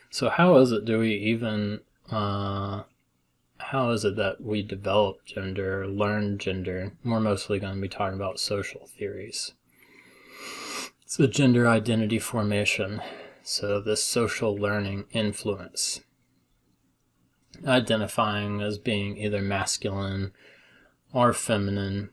So how is it how is it that we develop gender, learn gender? We're mostly going to be talking about social theories. So gender identity formation. So this social learning influence. Identifying as being either masculine or feminine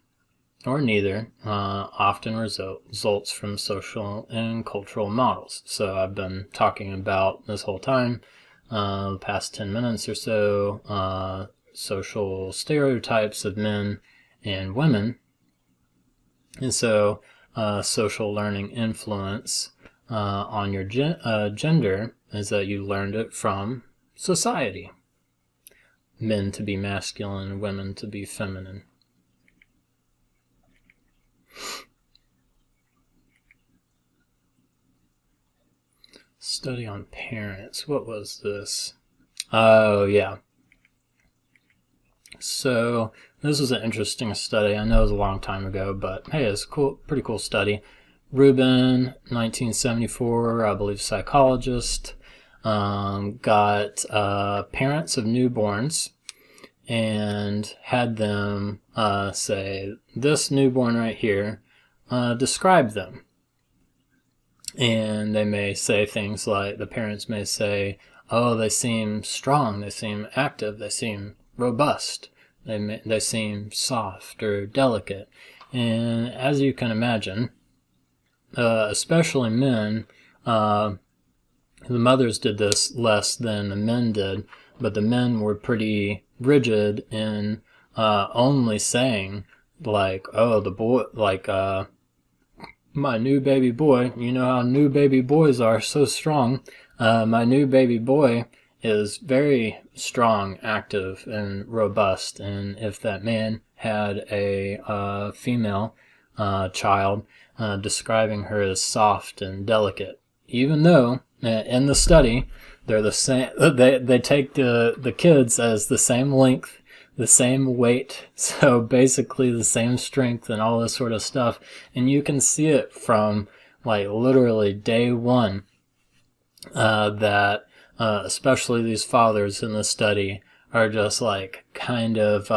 or neither often results from social and cultural models. So I've been talking about this whole time, the past 10 minutes or so, social stereotypes of men and women. And so social learning influence on your gender is that you learned it from society. Men to be masculine, women to be feminine. Study on parents. What was this? Oh, yeah. So this was an interesting study. I know it was a long time ago, but hey, it's a cool, pretty cool study. Rubin, 1974, I believe psychologist, got parents of newborns and had them say, this newborn right here, describe them. And they may say things like, the parents may say, oh, they seem strong, they seem active, they seem robust, they seem soft or delicate. And as you can imagine, especially men, the mothers did this less than the men did, but the men were pretty rigid in only saying, like, oh, the boy, like, my new baby boy, you know how new baby boys are, so strong. My new baby boy is very strong, active, and robust. And if that man had a female child, describing her as soft and delicate, even though in the study they're the same, they take the kids as the same length, the same weight, so basically the same strength and all this sort of stuff. And you can see it from like literally day one that especially these fathers in the study are just like kind of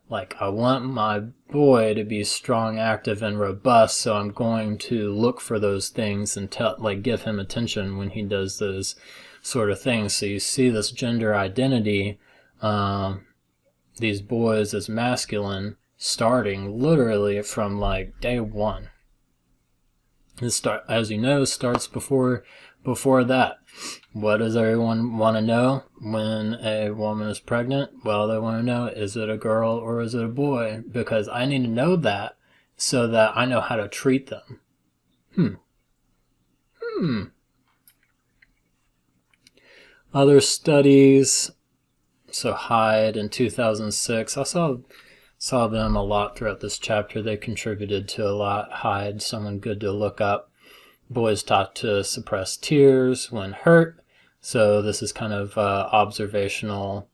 like, I want my boy to be strong, active, and robust, so I'm going to look for those things and give him attention when he does those sort of things. So you see this gender identity, these boys as masculine, starting literally from like day one. As you know, starts before that. What does everyone want to know when a woman is pregnant? Well, they want to know, is it a girl or is it a boy? Because I need to know that so that I know how to treat them. Other studies. So Hyde in 2006, I saw them a lot throughout this chapter. They contributed to a lot. Hyde, someone good to look up. Boys taught to suppress tears when hurt. So this is kind of observational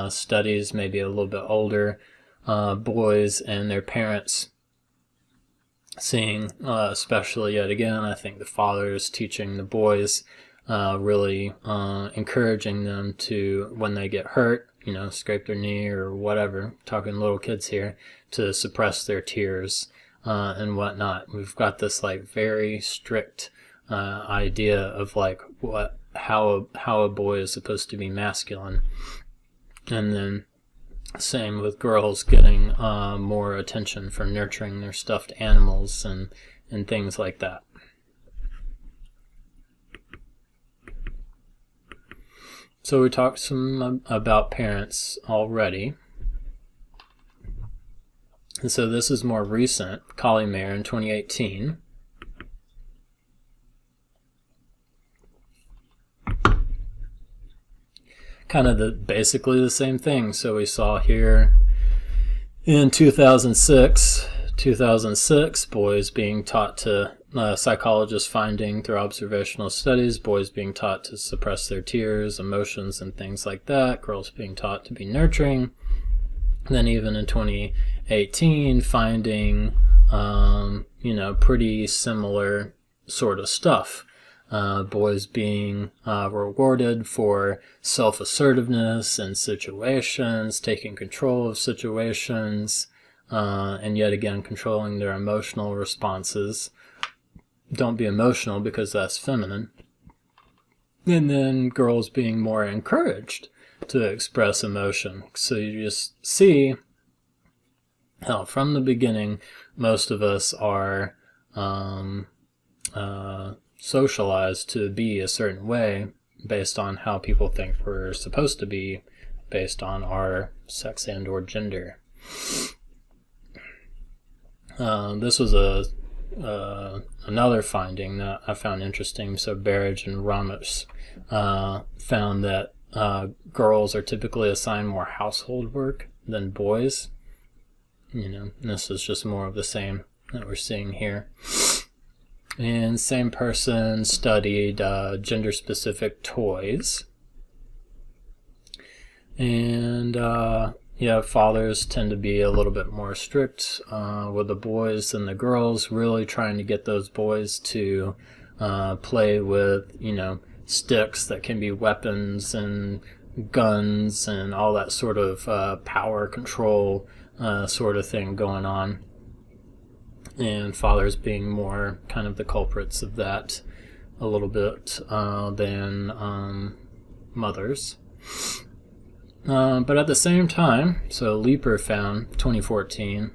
studies, maybe a little bit older. Boys and their parents seeing, especially yet again, I think the fathers teaching the boys, really encouraging them to, when they get hurt, you know, scrape their knee or whatever, talking little kids here, to suppress their tears and whatnot. We've got this like very strict idea of like how a boy is supposed to be masculine. And then same with girls getting more attention for nurturing their stuffed animals and things like that. So we talked some about parents already. And so this is more recent, Collier in 2018. Kind of basically the same thing. So we saw here in 2006, boys being taught to, psychologists finding through observational studies, boys being taught to suppress their tears, emotions, and things like that. Girls being taught to be nurturing. And then even in 2018, finding, pretty similar sort of stuff. boys being rewarded for self-assertiveness in situations, taking control of situations, and yet again controlling their emotional responses. Don't be emotional because that's feminine. And then girls being more encouraged to express emotion. So you just see how from the beginning most of us are socialized to be a certain way based on how people think we're supposed to be based on our sex and or gender. This was another finding that I found interesting. So Berridge and Ramos found that girls are typically assigned more household work than boys. This is just more of the same that we're seeing here. And same person studied gender-specific toys. And fathers tend to be a little bit more strict with the boys than the girls, really trying to get those boys to play with, sticks that can be weapons and guns and all that sort of power control sort of thing going on. And fathers being more kind of the culprits of that a little bit than mothers. But at the same time, so Leeper found, 2014,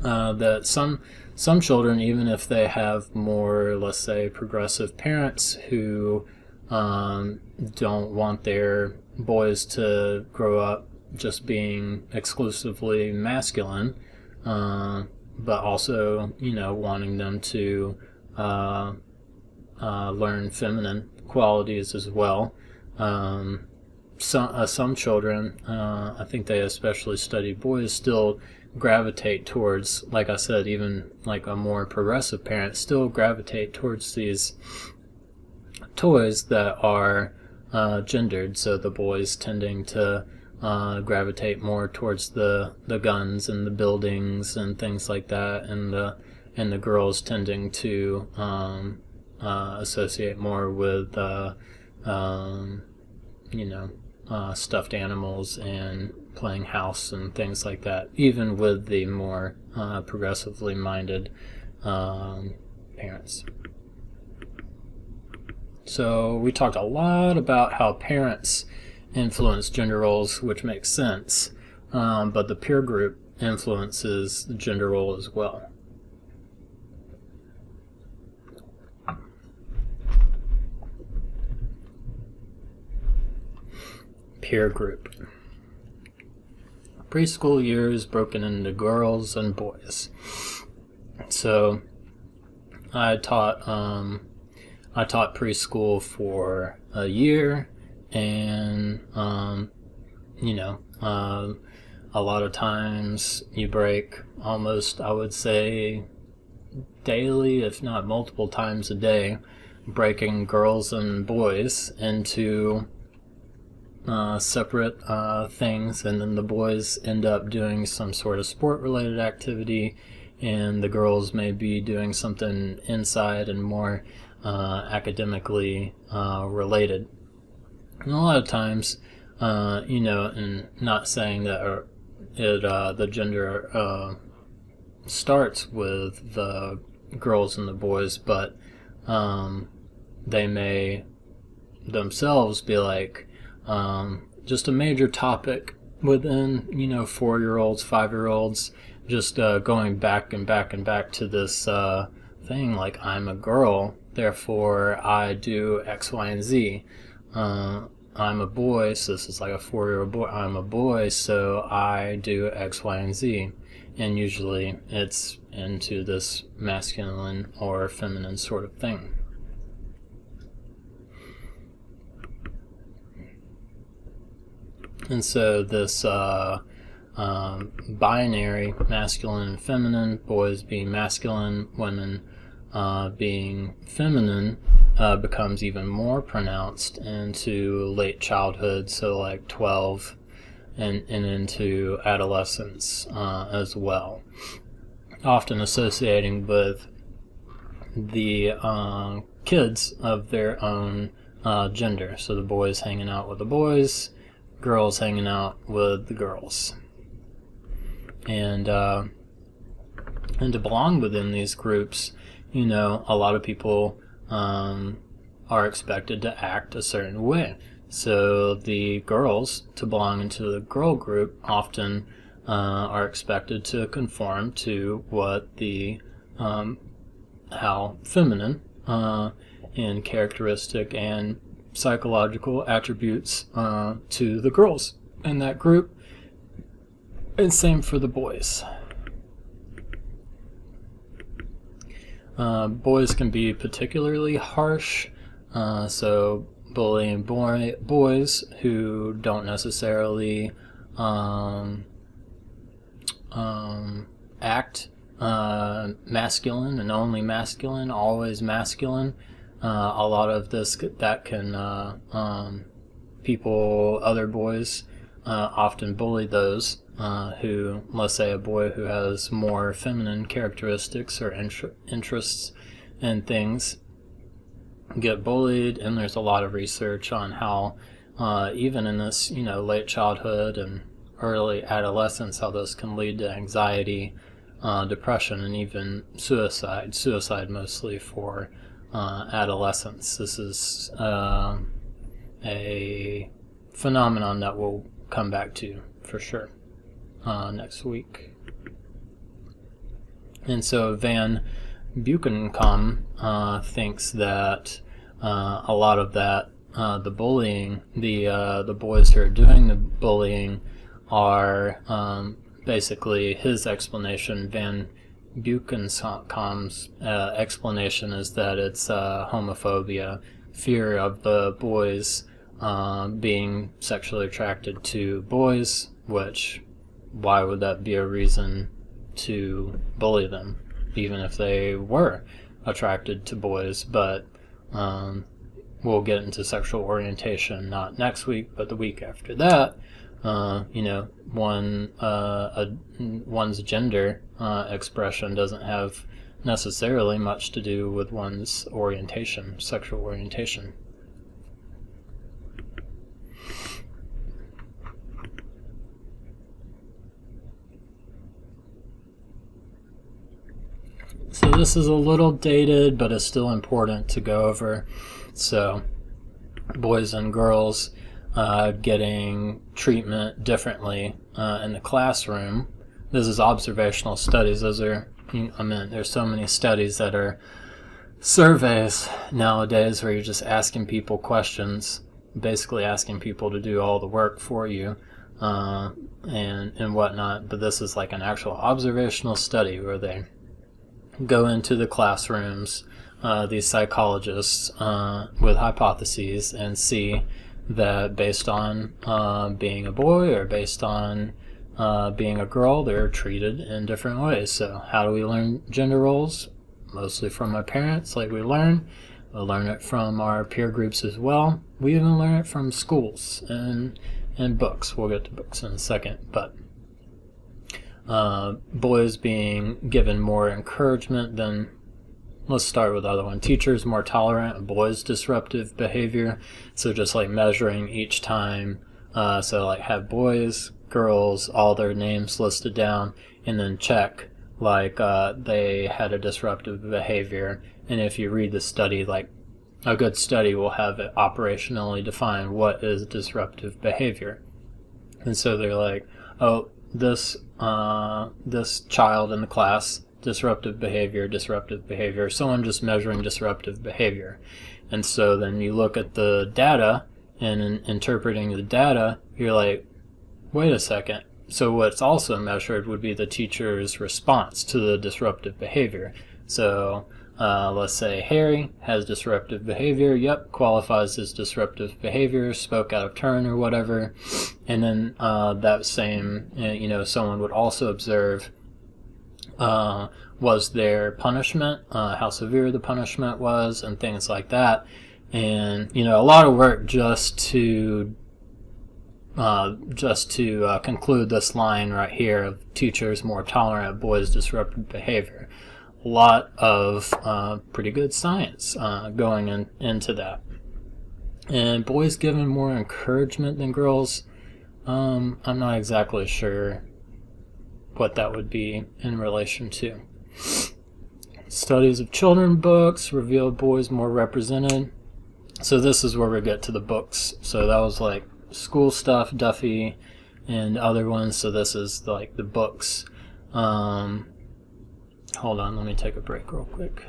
that some children, even if they have more, let's say, progressive parents who don't want their boys to grow up just being exclusively masculine, but also, wanting them to learn feminine qualities as well. Some children, I think they especially study boys, still gravitate towards, like I said, even like a more progressive parent, still gravitate towards these toys that are gendered. So the boys tending to gravitate more towards the guns and the buildings and things like that, and the girls tending to associate more with stuffed animals and playing house and things like that, even with the more progressively minded parents. So we talked a lot about how parents influence gender roles, which makes sense, but the peer group influences the gender role as well. Peer group. Preschool years broken into girls and boys. So I taught preschool for a year, and a lot of times you break almost, I would say, daily, if not multiple times a day, breaking girls and boys into separate things, and then the boys end up doing some sort of sport-related activity, and the girls may be doing something inside and more academically related. And a lot of times, and not saying that the gender starts with the girls and the boys, but they may themselves be like just a major topic within 4-year-olds, 5-year-olds, just going back and back and back to this thing like, I'm a girl, therefore I do X, Y, and Z. I'm a boy, so this is like a 4-year-old boy. I'm a boy, so I do X, Y, and Z. And usually it's into this masculine or feminine sort of thing. And so this binary, masculine and feminine, boys being masculine, women being feminine, becomes even more pronounced into late childhood, so like 12 and into adolescence as well. Often associating with the kids of their own gender. So the boys hanging out with the boys, girls hanging out with the girls. And to belong within these groups, a lot of people are expected to act a certain way. So the girls, to belong into the girl group, often are expected to conform to what the how feminine in characteristic and psychological attributes to the girls in that group, and same for the boys. Boys can be particularly harsh, so bullying boys who don't necessarily act masculine and only masculine, always masculine. A lot of this that can other boys often bully those who, let's say a boy who has more feminine characteristics or interests and things, get bullied. And there's a lot of research on how even in this late childhood and early adolescence, how this can lead to anxiety, depression, and even suicide mostly for adolescents. This is a phenomenon that we'll come back to for sure next week. And so Van Buchenkamp thinks that a lot of that, the bullying, the boys who are doing the bullying are basically his explanation. Van Buchenkamp's explanation is that it's homophobia, fear of the boys being sexually attracted to boys, which, why would that be a reason to bully them, even if they were attracted to boys? But we'll get into sexual orientation not next week, but the week after that. One's gender expression doesn't have necessarily much to do with one's orientation, sexual orientation. So this is a little dated, but it's still important to go over. So boys and girls getting treatment differently in the classroom. This is observational studies. There's so many studies that are surveys nowadays where you're just asking people questions, basically asking people to do all the work for you and whatnot. But this is like an actual observational study where they go into the classrooms, these psychologists with hypotheses, and see that based on being a boy or based on being a girl, they're treated in different ways. So how do we learn gender roles? Mostly from our parents, like we learn it from our peer groups as well. We even learn it from schools and books. We'll get to books in a second. But boys being given more encouragement than, let's start with the other one. Teachers more tolerant of boys' disruptive behavior. So just like measuring each time. So like have boys, girls, all their names listed down, and then check like they had a disruptive behavior. And if you read the study, like a good study will have it operationally define what is disruptive behavior. And so they're like, oh, this child in the class, disruptive behavior, someone just measuring disruptive behavior. And so then you look at the data, and in interpreting the data, you're like, wait a second. So what's also measured would be the teacher's response to the disruptive behavior. So let's say Harry has disruptive behavior. Yep, qualifies as disruptive behavior, spoke out of turn or whatever. And then that same, someone would also observe, was there punishment, how severe the punishment was, and things like that. And, a lot of work just to conclude this line right here of teachers more tolerant of boys' disruptive behavior. A lot of pretty good science going into that. And boys given more encouragement than girls, I'm not exactly sure what that would be in relation to. Studies of children books reveal boys more represented. So this is where we get to the books. So that was like school stuff, Duffy, and other ones. So this is like the books. Hold on, let me take a break real quick.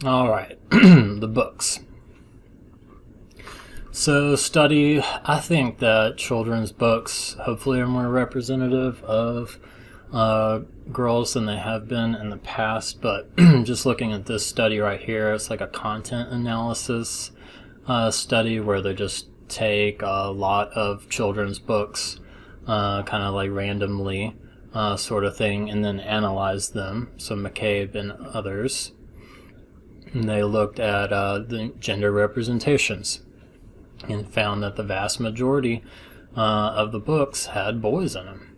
All right, the books. So I think that children's books hopefully are more representative of girls than they have been in the past, but just looking at this study right here, it's like a content analysis study where they just take a lot of children's books, kind of like randomly sort of thing, and then analyze them. So McCabe and others. And they looked at the gender representations and found that the vast majority of the books had boys in them,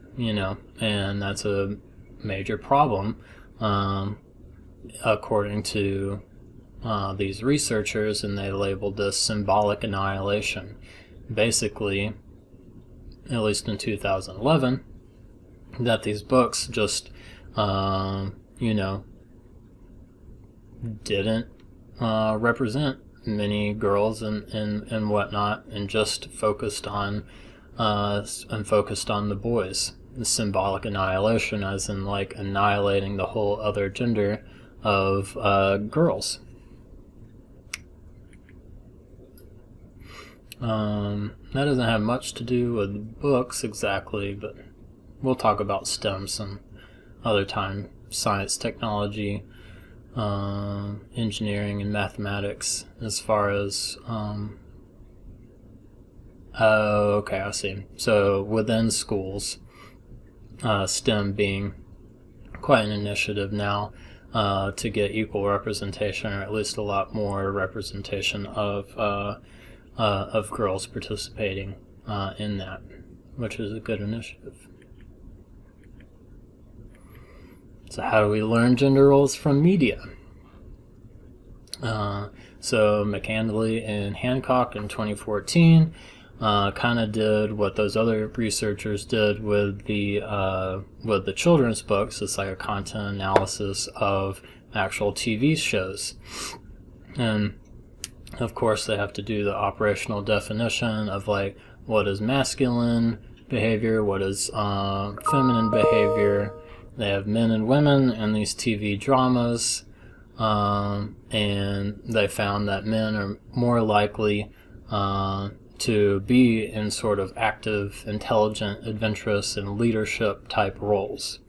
and that's a major problem according to these researchers, and they labeled this symbolic annihilation. Basically, at least in 2011, that these books just, didn't represent many girls and whatnot, and just focused on the boys. The symbolic annihilation, as in like annihilating the whole other gender of girls. That doesn't have much to do with books exactly, but we'll talk about STEM some other time. Science, technology, engineering, and mathematics, as far as okay, I see. So within schools, STEM being quite an initiative now to get equal representation, or at least a lot more representation of girls participating in that, which is a good initiative. So how do we learn gender roles from media? So McAndley and Hancock in 2014 kind of did what those other researchers did with the children's books. It's like a content analysis of actual TV shows. And of course they have to do the operational definition of like what is masculine behavior, what is feminine behavior. They have men and women in these TV dramas, and they found that men are more likely to be in sort of active, intelligent, adventurous, and leadership type roles.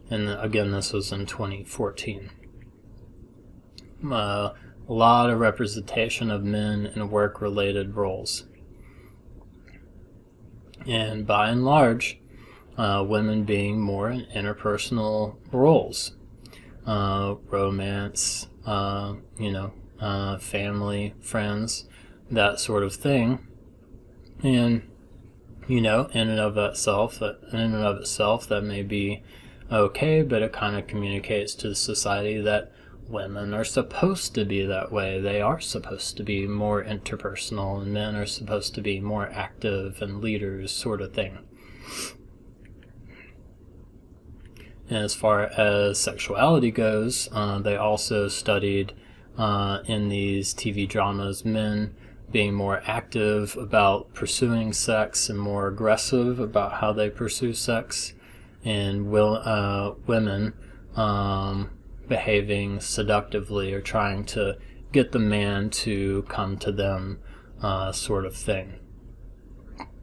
And again, this was in 2014. A lot of representation of men in work-related roles. And by and large, women being more in interpersonal roles, romance, family, friends, that sort of thing. And in and of itself, that may be okay, but it kind of communicates to society that women are supposed to be that way. They are supposed to be more interpersonal, and men are supposed to be more active and leaders, sort of thing. And as far as sexuality goes, they also studied in these TV dramas men being more active about pursuing sex and more aggressive about how they pursue sex, and women behaving seductively or trying to get the man to come to them, sort of thing.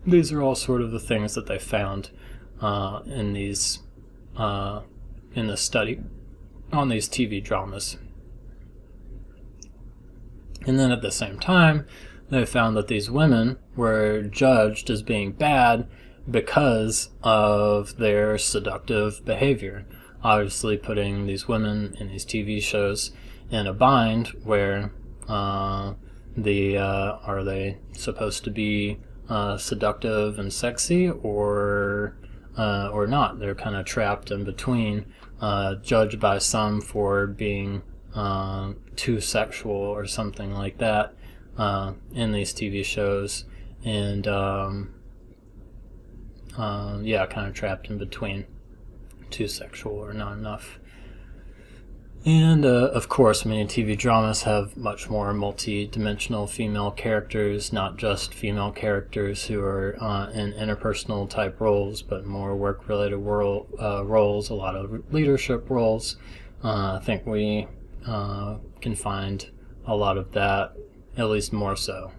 These are all sort of the things that they found in this study on these TV dramas. And then at the same time, they found that these women were judged as being bad because of their seductive behavior. obviously putting these women in these TV shows in a bind where are they supposed to be seductive and sexy, or not? They're kind of trapped in between, judged by some for being too sexual or something like that in these TV shows, and yeah, kind of trapped in between, too sexual or not enough. And of course, many TV dramas have much more multi-dimensional female characters, not just female characters who are in interpersonal type roles, but more work-related roles, a lot of leadership roles. I think we can find a lot of that, at least more so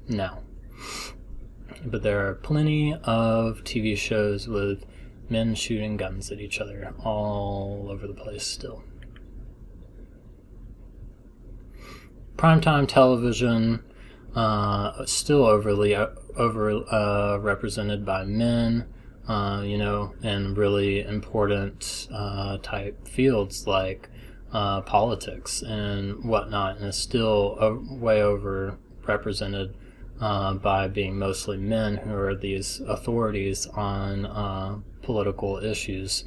now. But there are plenty of TV shows with men shooting guns at each other all over the place still. Primetime television, still overly represented by men, in really important type fields like politics and whatnot, and is still way over represented by being mostly men who are these authorities on political issues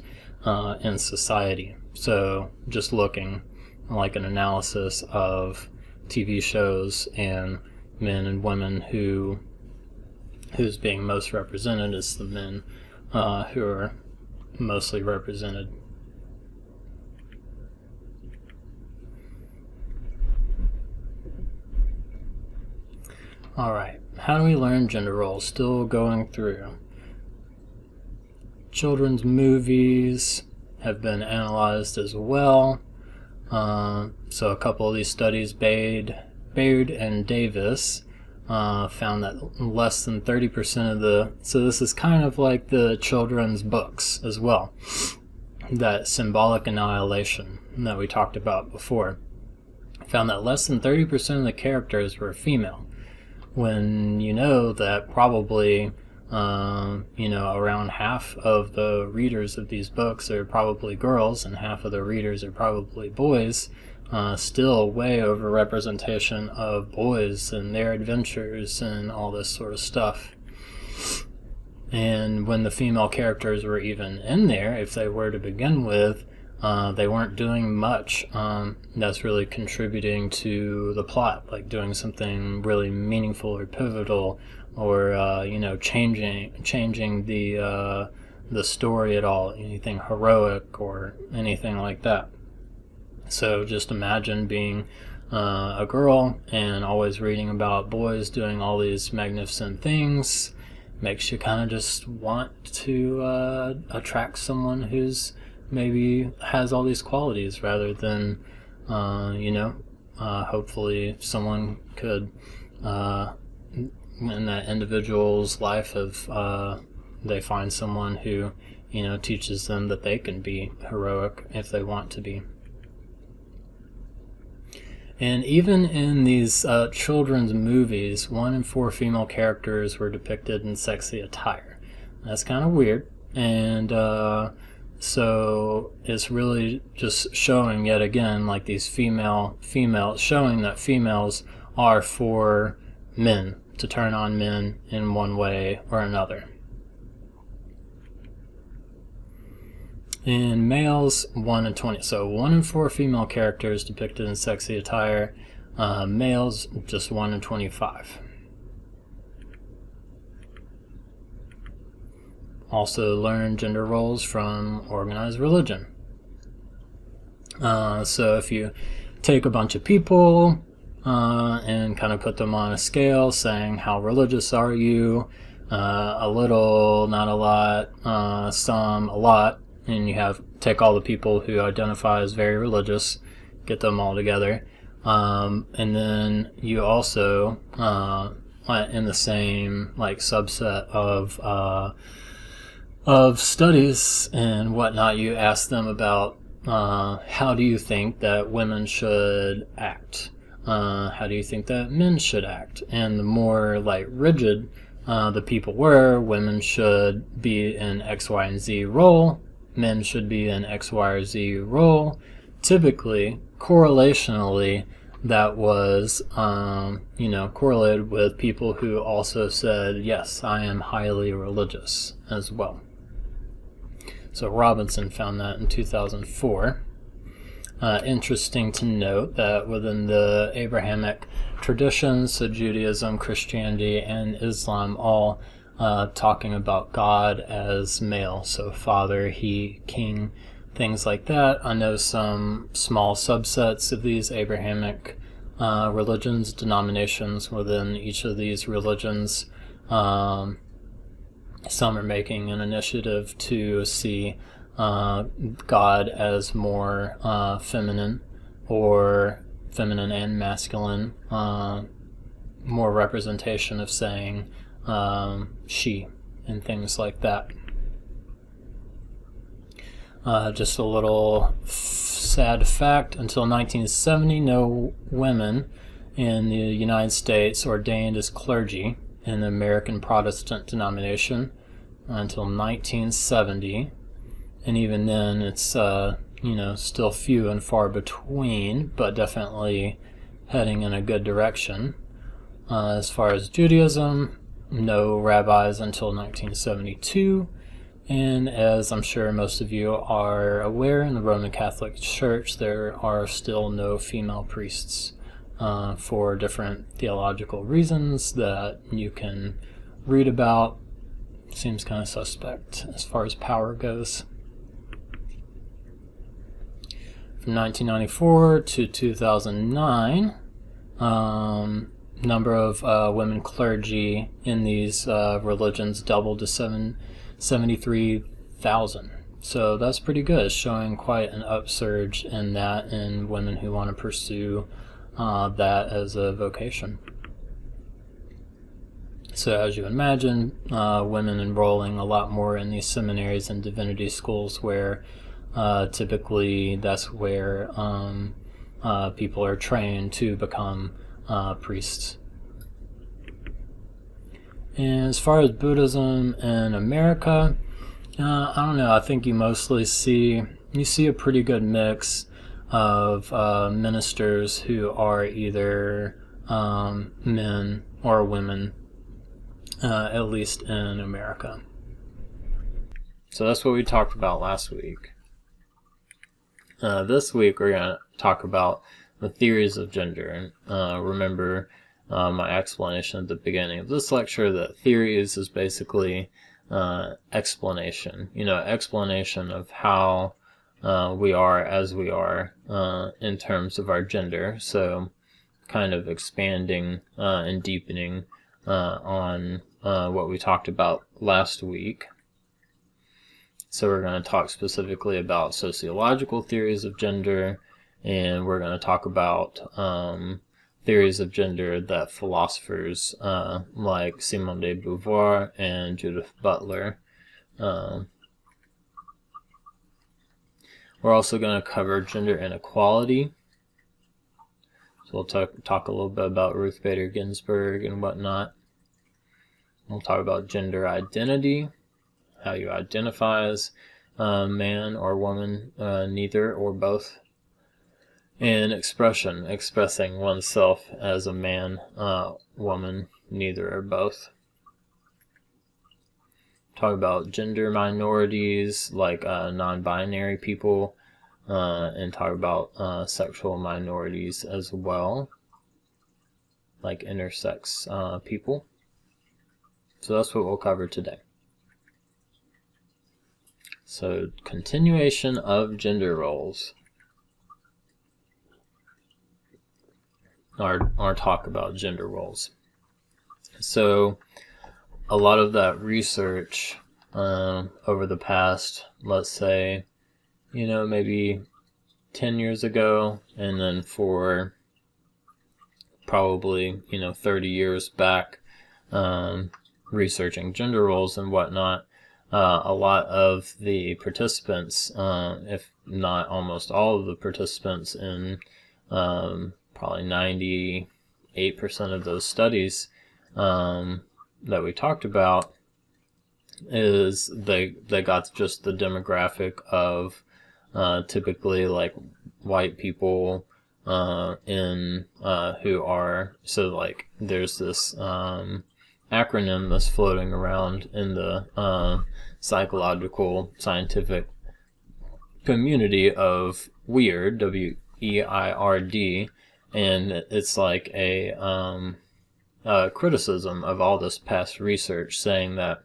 in society. So just looking like an analysis of TV shows and men and women who's being most represented is the men who are mostly represented. Alright, how do we learn gender roles? Still going through. Children's movies have been analyzed as well. So a couple of these studies, Baird and Davis, found that less than 30% of so this is kind of like the children's books as well, that symbolic annihilation that we talked about before, found that less than 30% of the characters were female, when you know that probably around half of the readers of these books are probably girls and half of the readers are probably boys. Still way over representation of boys and their adventures and all this sort of stuff. And when the female characters were even in there, if they were to begin with, they weren't doing much that's really contributing to the plot, like doing something really meaningful or pivotal, or changing the story at all, anything heroic or anything like that. So just imagine being a girl and always reading about boys doing all these magnificent things. Makes you kind of just want to attract someone who's maybe has all these qualities, rather than hopefully someone could in that individual's life of they find someone who teaches them that they can be heroic if they want to be. And even in these children's movies, 1 in 4 female characters were depicted in sexy attire. That's kind of weird, and so it's really just showing yet again, like these females, showing that females are for men, to turn on men in one way or another. In males, 1 in 20. So 1 in 4 female characters depicted in sexy attire. Males, just 1 in 25. Also learn gender roles from organized religion. So if you take a bunch of people and kind of put them on a scale, saying how religious are you, a little, not a lot, some, a lot, and you take all the people who identify as very religious, get them all together, and then you also in the same subset of studies and whatnot, you ask them about how do you think that women should act, how do you think that men should act, and the more rigid the people were, women should be in X, Y, and Z role, men should be in X, Y, or Z role. Typically, correlationally, that was, correlated with people who also said, yes, I am highly religious as well. So Robinson found that in 2004. Interesting to note that within the Abrahamic traditions, so Judaism, Christianity, and Islam, all talking about God as male, so father, he, king, things like that. I know some small subsets of these Abrahamic religions, denominations within each of these religions. Some are making an initiative to see God as more feminine, or feminine and masculine, more representation of saying she and things like that. Just a little sad fact, until 1970, no women in the United States ordained as clergy in the American Protestant denomination until 1970. And even then, it's still few and far between, but definitely heading in a good direction. As far as Judaism, no rabbis until 1972. And as I'm sure most of you are aware, in the Roman Catholic Church, there are still no female priests for different theological reasons that you can read about. Seems kind of suspect as far as power goes. From 1994 to 2009, number of women clergy in these religions doubled to 73,000. So that's pretty good, showing quite an upsurge in that, in women who want to pursue that as a vocation. So as you imagine, women enrolling a lot more in these seminaries and divinity schools, where typically that's where people are trained to become priests. And as far as Buddhism in America, I don't know, I think you mostly see a pretty good mix of ministers who are either men or women, at least in America. So that's what we talked about last week. This week we're going to talk about the theories of gender. Remember my explanation at the beginning of this lecture that theories is basically explanation. Explanation of how we are as we are in terms of our gender. So kind of expanding and deepening on what we talked about last week. So we're going to talk specifically about sociological theories of gender, and we're going to talk about theories of gender that philosophers like Simone de Beauvoir and Judith Butler. We're also going to cover gender inequality. So we'll talk a little bit about Ruth Bader Ginsburg and whatnot. We'll talk about gender identity, how you identify as man or woman, neither or both. And expressing oneself as a man, woman, neither or both. Talk about gender minorities, like non-binary people, and talk about sexual minorities as well, like intersex people. So that's what we'll cover today. So, continuation of gender roles. Our talk about gender roles. So a lot of that research over the past, let's say, maybe 10 years ago, and then for probably 30 years back, researching gender roles and whatnot, a lot of the participants, if not almost all of the participants in probably 98% of those studies that we talked about, is they got just the demographic of typically like white people who are, so like there's this acronym that's floating around in the psychological scientific community of WEIRD, WEIRD, and it's like a criticism of all this past research, saying that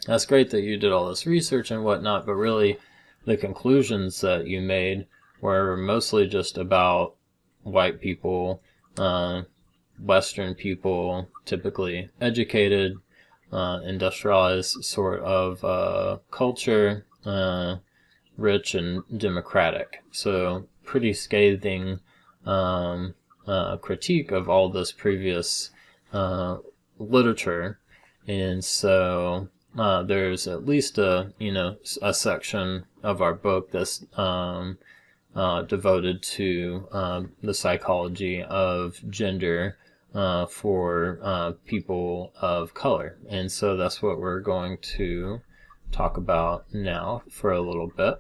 that's great that you did all this research and whatnot, but really the conclusions that you made were mostly just about white people, Western people, typically educated, industrialized sort of culture, rich and democratic. So pretty scathing critique of all this previous literature. And so there's at least a section of our book that's devoted to the psychology of gender for people of color. And so that's what we're going to talk about now for a little bit.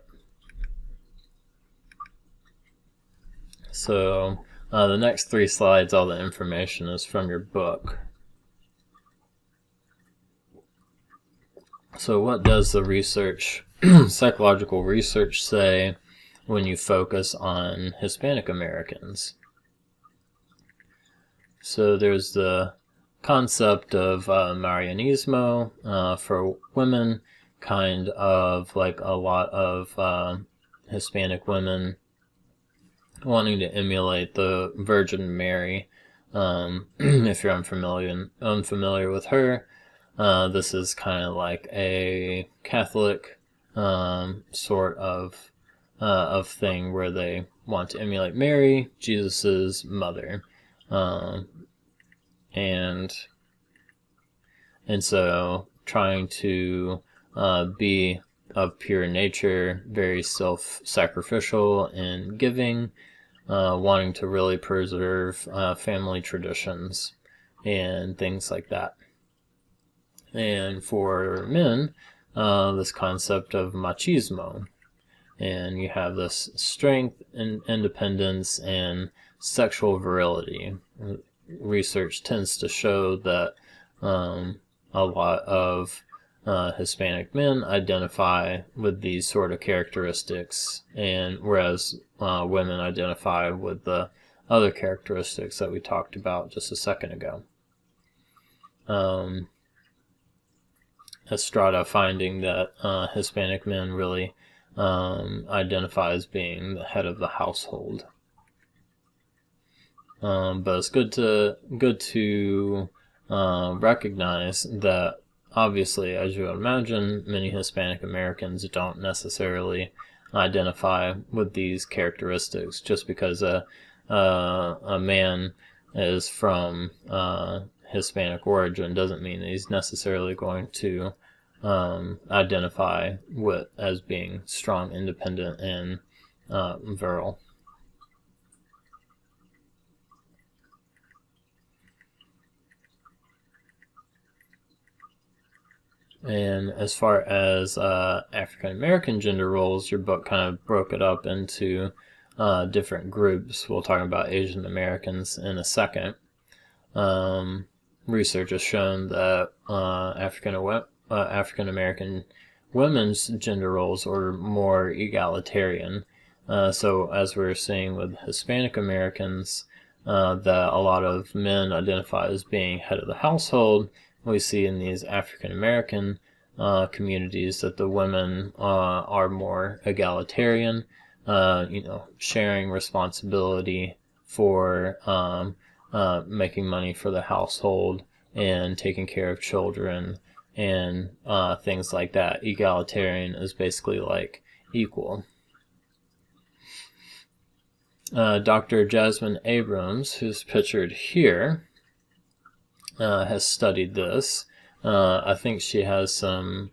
So the next 3 slides, all the information is from your book. So what does the research, psychological research, say when you focus on Hispanic Americans? So there's the concept of Marianismo for women, kind of like a lot of Hispanic women wanting to emulate the Virgin Mary. If you're unfamiliar with her, this is kind of like a Catholic sort of thing where they want to emulate Mary, Jesus's mother, and so trying to be of pure nature, very self-sacrificial and giving, wanting to really preserve family traditions and things like that. And for men, this concept of machismo, and you have this strength and independence and sexual virility. Research tends to show that a lot of Hispanic men identify with these sort of characteristics, and whereas women identify with the other characteristics that we talked about just a second ago. Estrada finding that Hispanic men really identify as being the head of the household. But it's good to recognize that obviously, as you would imagine, many Hispanic Americans don't necessarily identify with these characteristics. Just because a man is from Hispanic origin doesn't mean that he's necessarily going to identify with as being strong, independent, and virile. And as far as African American gender roles, your book kind of broke it up into different groups. We'll talk about Asian Americans in a second. Research has shown that African American women's gender roles are more egalitarian. So as we're seeing with Hispanic Americans, that a lot of men identify as being head of the household, we see in these African American communities that the women are more egalitarian, sharing responsibility for making money for the household and taking care of children and things like that. Egalitarian is basically like equal. Dr. Jasmine Abrams, who's pictured here, has studied this. I think she has some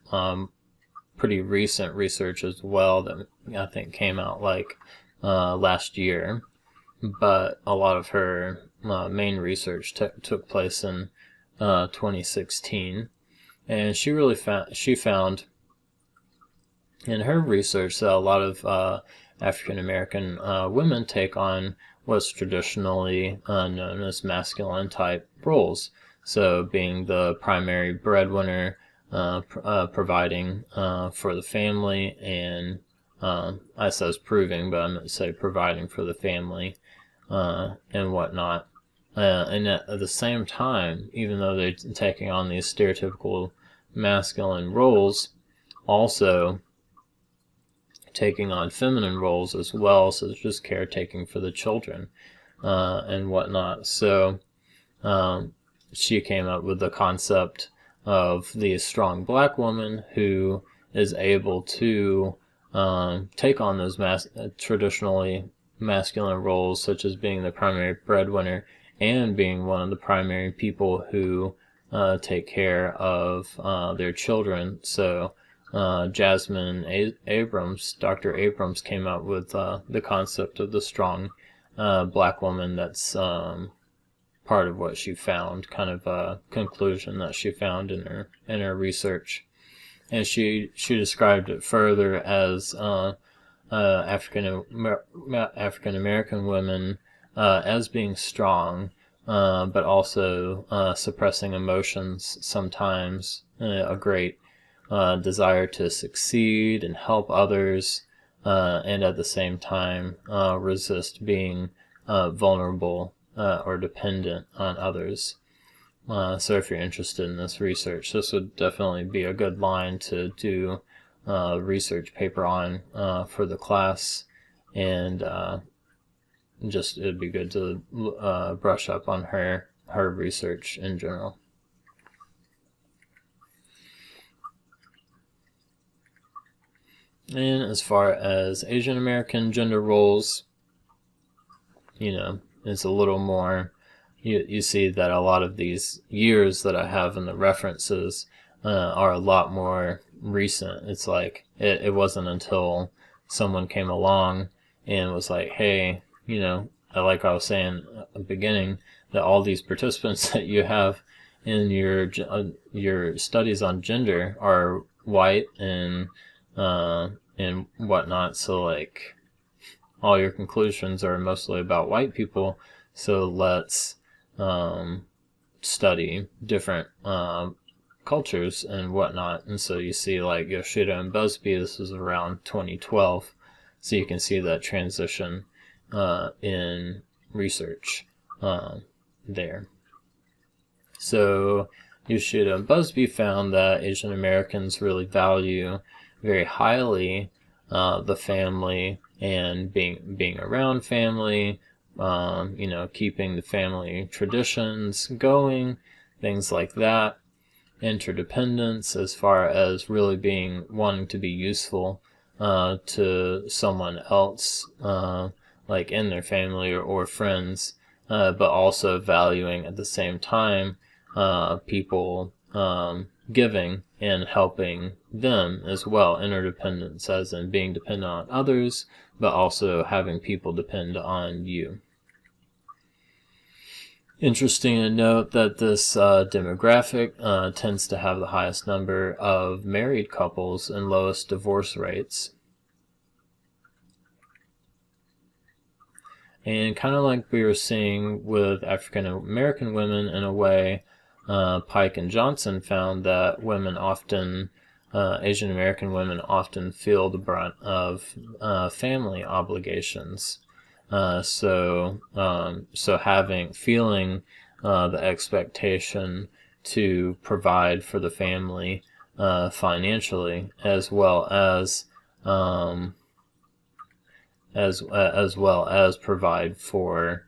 pretty recent research as well that I think came out like last year, but a lot of her main research took place in 2016. And she found in her research that a lot of African American women take on what's traditionally known as masculine type roles. So being the primary breadwinner, providing for the family, and I says proving, but I'm going to say providing for the family and whatnot. And at the same time, even though they're taking on these stereotypical masculine roles, also taking on feminine roles as well, so it's just caretaking for the children and whatnot. So she came up with the concept of the strong black woman who is able to take on those traditionally masculine roles, such as being the primary breadwinner and being one of the primary people who take care of their children. So Jasmine Abrams, Dr. Abrams, came up with the concept of the strong black woman. That's part of what she found, kind of a conclusion that she found in her research. And she described it further as African American women as being strong, but also suppressing emotions sometimes, a great desire to succeed and help others, and at the same time resist being vulnerable or dependent on others. So if you're interested in this research, this would definitely be a good line to do a research paper on for the class, and just it'd be good to brush up on her research in general. And as far as Asian American gender roles, it's a little more, you see that a lot of these years that I have in the references are a lot more recent. It's like it wasn't until someone came along and was like, hey, like I was saying at the beginning, that all these participants that you have in your studies on gender are white and whatnot. So like all your conclusions are mostly about white people. So let's study different cultures and whatnot. And so you see like Yoshida and Busby, this was around 2012. So you can see that transition in research there. So Yoshida and Busby found that Asian Americans really value very highly the family and being around family, keeping the family traditions going, things like that. Interdependence, as far as really wanting to be useful to someone else, like in their family or friends, but also valuing at the same time people giving and helping them as well. Interdependence as in being dependent on others, but also having people depend on you. Interesting to note that this demographic tends to have the highest number of married couples and lowest divorce rates. And kind of like we were seeing with African American women, in a way, Pike and Johnson found that Asian American women often feel the brunt of family obligations. So feeling the expectation to provide for the family financially, as well as provide for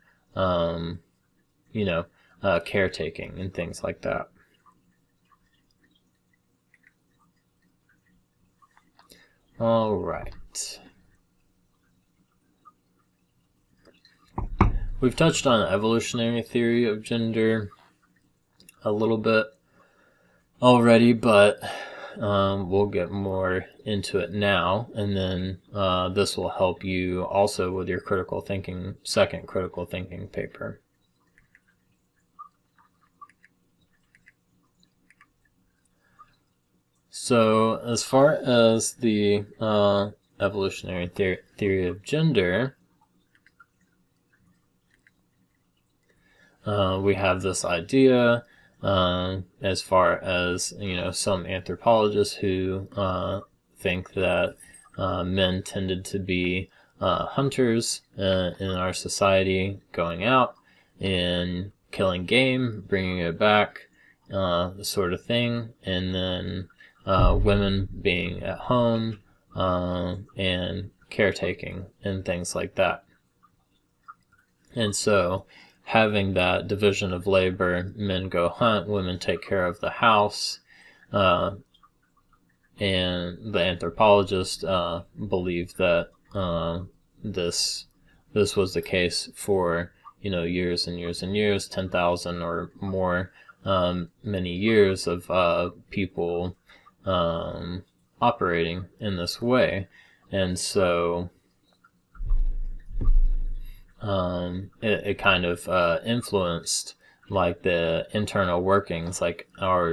caretaking and things like that. All right. We've touched on evolutionary theory of gender a little bit already, but we'll get more into it now, and then this will help you also with your second critical thinking paper. So as far as the evolutionary theory of gender, we have this idea as far as, some anthropologists who think that men tended to be hunters in our society, going out and killing game, bringing it back, sort of thing, and then women being at home and caretaking and things like that. And so having that division of labor, men go hunt, women take care of the house, and the anthropologists believe that this was the case for years and years and years, 10,000 or more, many years of people operating in this way. And so it kind of influenced like the internal workings, like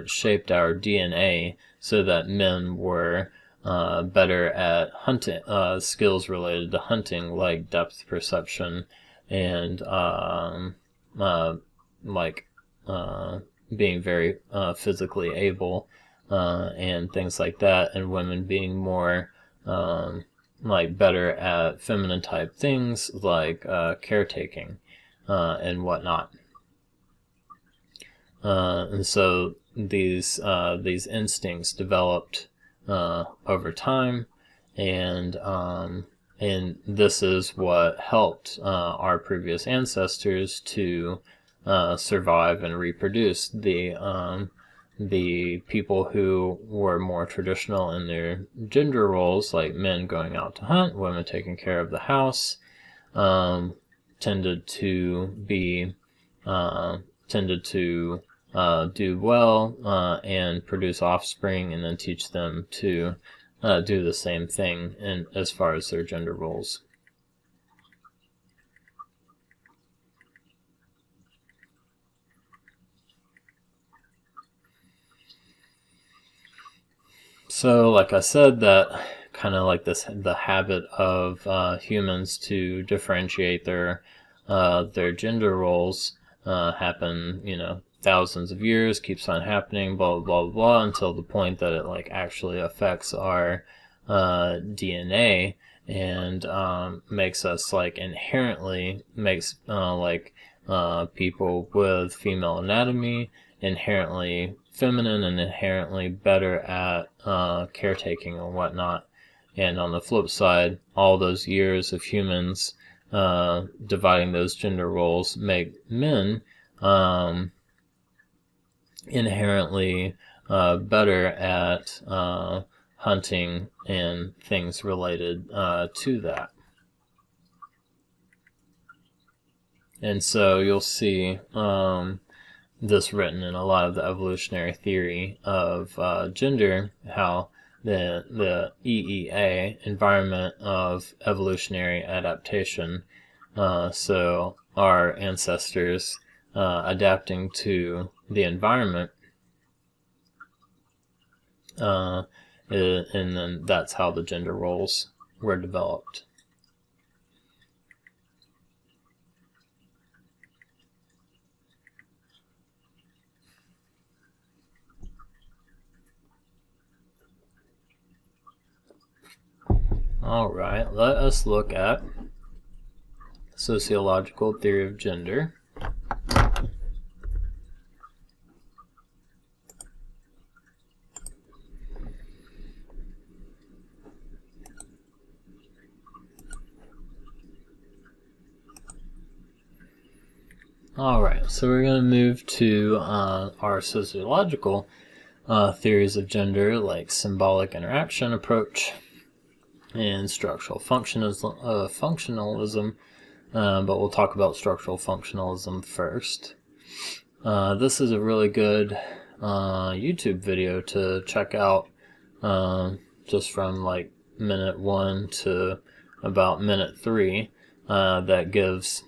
shaped our DNA, so that men were better at hunting, skills related to hunting, like depth perception and being very physically able and things like that, and women being more better at feminine type things like caretaking and whatnot. And so these instincts developed over time, and this is what helped our previous ancestors to survive and reproduce. The people who were more traditional in their gender roles, like men going out to hunt, women taking care of the house, tended to do well and produce offspring, and then teach them to do the same thing as far as their gender roles. So, like I said, that kind of like the habit of humans to differentiate their gender roles happen, thousands of years, keeps on happening, blah, blah, blah, blah, until the point that it actually affects our DNA and makes us inherently, makes people with female anatomy inherently feminine and inherently better at caretaking and whatnot. And on the flip side, all those years of humans dividing those gender roles make men inherently better at hunting and things related to that. And so you'll see this written in a lot of the evolutionary theory of gender, how the EEA, environment of evolutionary adaptation, so our ancestors adapting to the environment, and then that's how the gender roles were developed. All right, let us look at sociological theory of gender. All right, so we're going to move to our sociological theories of gender, like symbolic interaction approach and structural functionalism, but we'll talk about structural functionalism first. This is a really good YouTube video to check out, just from minute 1 to about minute 3, that gives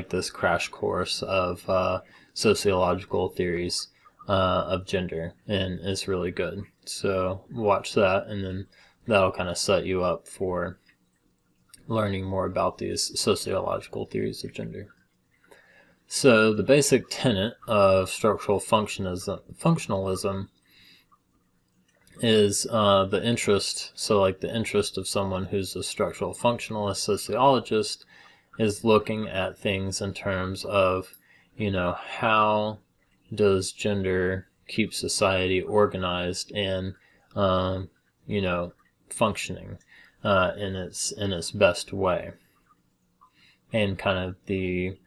this crash course of sociological theories of gender, and it's really good. So watch that, and then that'll kind of set you up for learning more about these sociological theories of gender. So the basic tenet of structural functionalism is the interest. So like the interest of someone who's a structural functionalist sociologist is looking at things in terms of, how does gender keep society organized and, functioning in its best way. And kind of the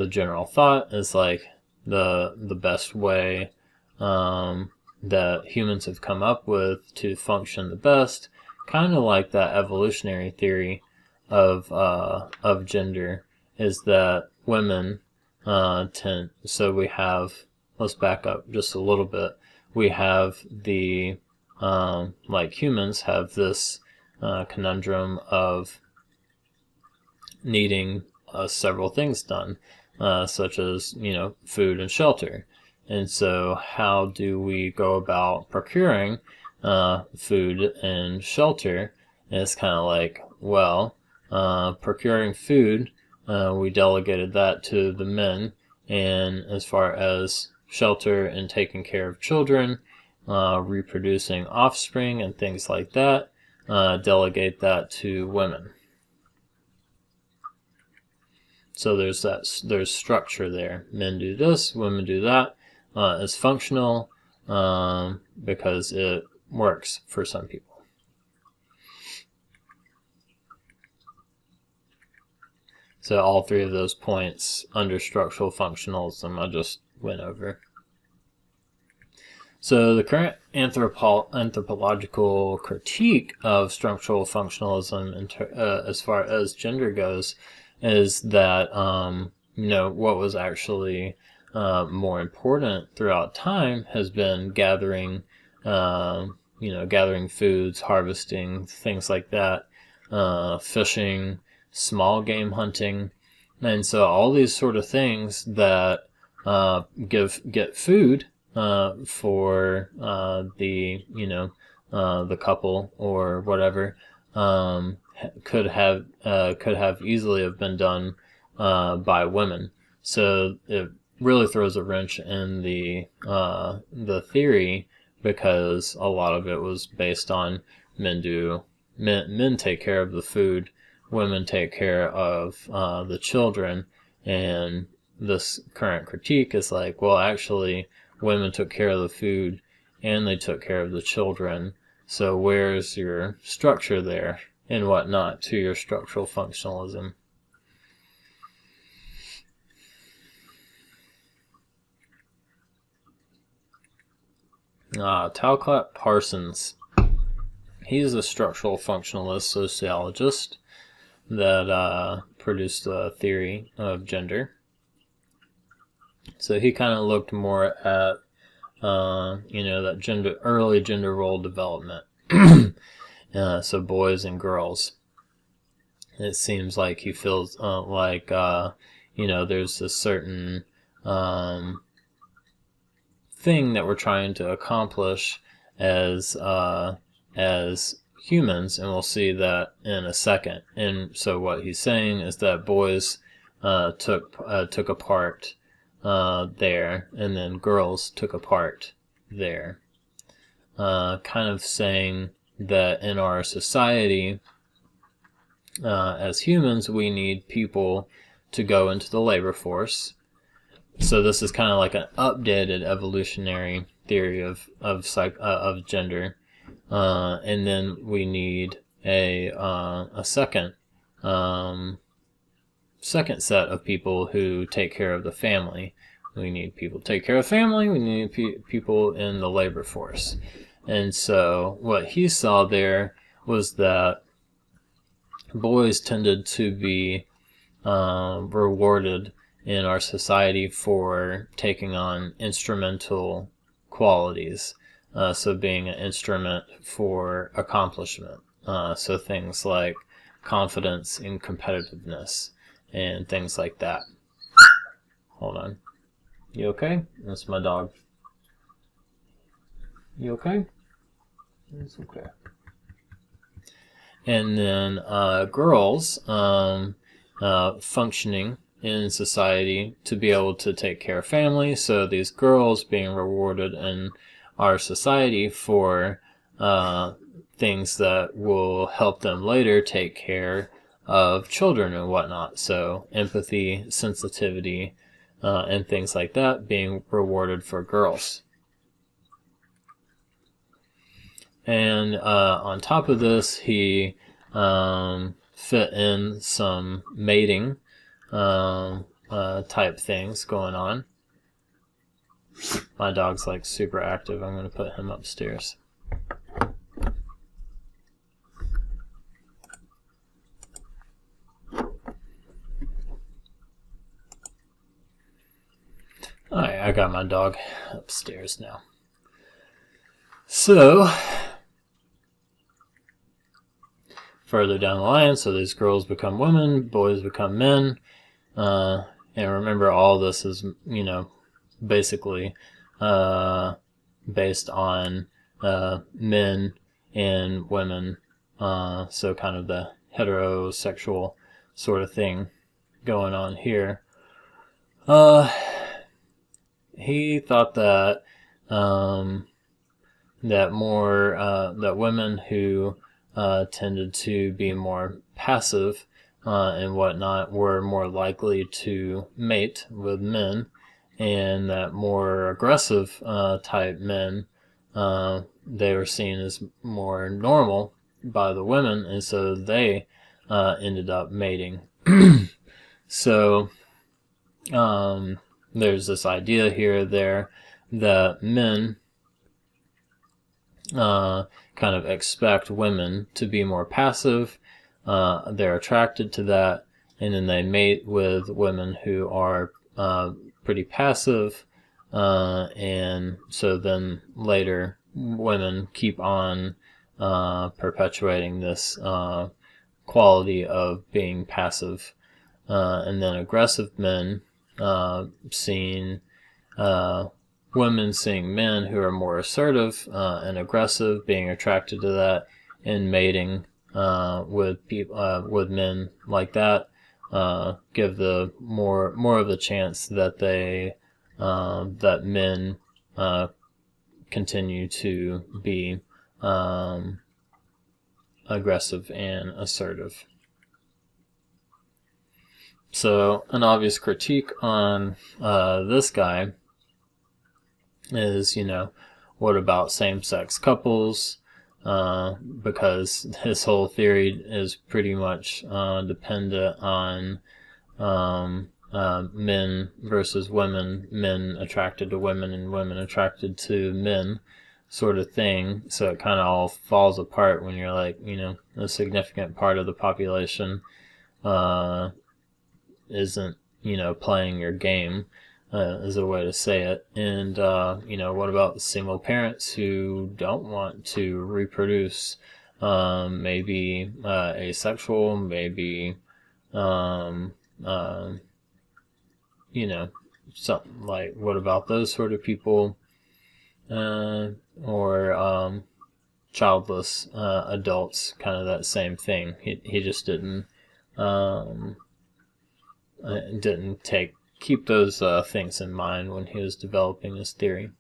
general thought is like the best way that humans have come up with to function the best, kind of like that evolutionary theory of gender, is that women tend. So we have. Let's back up just a little bit. We have the like humans have this conundrum of needing several things done, such as food and shelter. And so how do we go about procuring food and shelter? And it's kind of like, well, procuring food, we delegated that to the men, and as far as shelter and taking care of children, reproducing offspring and things like that, delegate that to women. So there's structure there. Men do this, women do that. It's functional because it works for some people. So all three of those points under structural functionalism I just went over. So the current anthropological critique of structural functionalism as far as gender goes is that what was actually more important throughout time has been gathering foods, harvesting, things like that, fishing, small game hunting. And so all these sort of things that get food for the couple or whatever, could have easily have been done by women. So it really throws a wrench in the theory, because a lot of it was based on men take care of the food, women take care of the children, and this current critique is like, well, actually, women took care of the food and they took care of the children. So where's your structure there and whatnot to your structural functionalism? Talcott Parsons. He's a structural functionalist sociologist that produced a theory of gender. So he kind of looked more at, that early gender role development. So boys and girls. It seems like he feels there's a certain thing that we're trying to accomplish as humans, and we'll see that in a second. And so what he's saying is that boys took a part there, and then girls took a part there. Kind of saying that in our society, as humans, we need people to go into the labor force. So this is kind of like an updated evolutionary theory of gender, and then we need a second set of people who take care of the family. We need people to take care of family. We need people in the labor force. And so what he saw there was that boys tended to be rewarded in our society for taking on instrumental qualities. So being an instrument for accomplishment. So things like confidence and competitiveness and things like that. Hold on. You okay? That's my dog. You okay? It's okay. And then girls functioning in society to be able to take care of family. So these girls being rewarded in our society for things that will help them later take care of children and whatnot. So empathy, sensitivity, and things like that being rewarded for girls. And on top of this, he fit in some mating type things going on. My dog's like super active. I'm going to put him upstairs. Alright, I got my dog upstairs now. So, further down the line, so these girls become women, boys become men. And remember, all this is, basically based on men and women. So kind of the heterosexual sort of thing going on here. He thought that that women who tended to be more passive and whatnot were more likely to mate with men, and that more aggressive type men they were seen as more normal by the women, and so they ended up mating. So there's this idea here there that men kind of expect women to be more passive. They're attracted to that, and then they mate with women who are pretty passive, and so then later women keep on perpetuating this quality of being passive, and then aggressive men seeing women seeing men who are more assertive and aggressive, being attracted to that, and mating with people with men like that, give the more of the chance that they that men continue to be aggressive and assertive. So an obvious critique on this guy is, what about same-sex couples? Because his whole theory is pretty much dependent on men versus women, men attracted to women and women attracted to men sort of thing. So it kind of all falls apart when you're like, a significant part of the population isn't, playing your game, is a way to say it. And, what about the single parents who don't want to reproduce? Maybe asexual, maybe, something like, what about those sort of people? Or childless adults, kind of that same thing. He just didn't keep those things in mind when he was developing his theory.